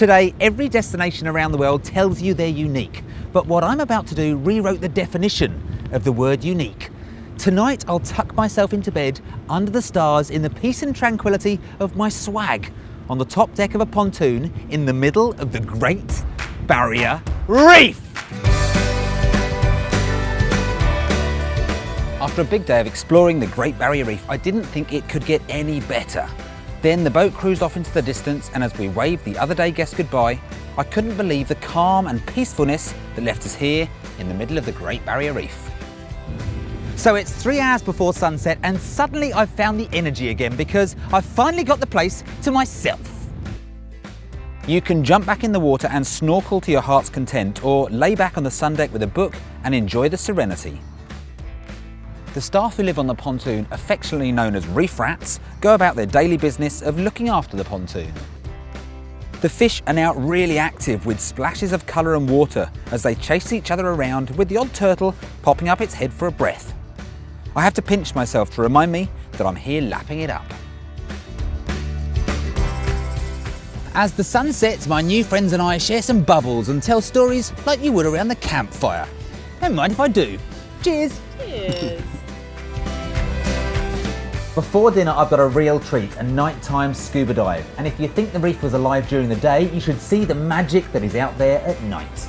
Today, every destination around the world tells you they're unique, but what I'm about to do rewrote the definition of the word unique. Tonight, I'll tuck myself into bed under the stars in the peace and tranquility of my swag on the top deck of a pontoon in the middle of the Great Barrier Reef. After a big day of exploring the Great Barrier Reef, I didn't think it could get any better. Then the boat cruised off into the distance, and as we waved the other day guests goodbye, I couldn't believe the calm and peacefulness that left us here in the middle of the Great Barrier Reef. So it's 3 hours before sunset, and suddenly I've found the energy again because I've finally got the place to myself. You can jump back in the water and snorkel to your heart's content, or lay back on the sun deck with a book and enjoy the serenity. The staff who live on the pontoon, affectionately known as reef rats, go about their daily business of looking after the pontoon. The fish are now really active with splashes of colour and water as they chase each other around, with the odd turtle popping up its head for a breath. I have to pinch myself to remind me that I'm here lapping it up. As the sun sets, my new friends and I share some bubbles and tell stories like you would around the campfire. Don't mind if I do. Cheers! Cheers! Before dinner, I've got a real treat, a nighttime scuba dive. And if you think the reef was alive during the day, you should see the magic that is out there at night.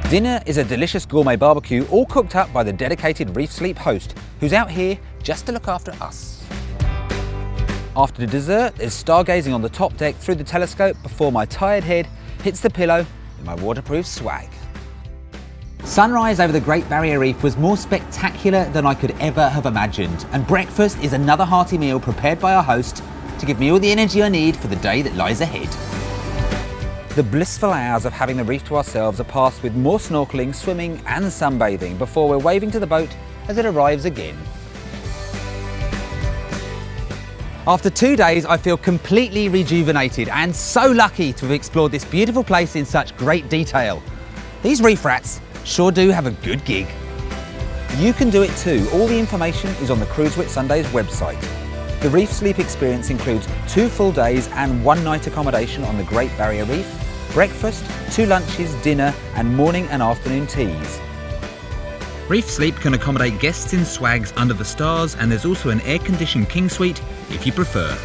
Dinner is a delicious gourmet barbecue, all cooked up by the dedicated Reefsleep host, who's out here just to look after us. After the dessert, there's stargazing on the top deck through the telescope before my tired head hits the pillow in my waterproof swag. Sunrise over the Great Barrier Reef was more spectacular than I could ever have imagined, and breakfast is another hearty meal prepared by our host to give me all the energy I need for the day that lies ahead. The blissful hours of having the reef to ourselves are passed with more snorkeling, swimming and sunbathing before we're waving to the boat as it arrives again. After 2 days, I feel completely rejuvenated and so lucky to have explored this beautiful place in such great detail. These reef rats sure do have a good gig. You can do it too. All the information is on the Cruise Whitsundays website. The Reefsleep experience includes 2 full days and 1 night accommodation on the Great Barrier Reef, breakfast, 2 lunches, dinner and morning and afternoon teas. Reefsleep can accommodate guests in swags under the stars, and there's also an air-conditioned king suite if you prefer.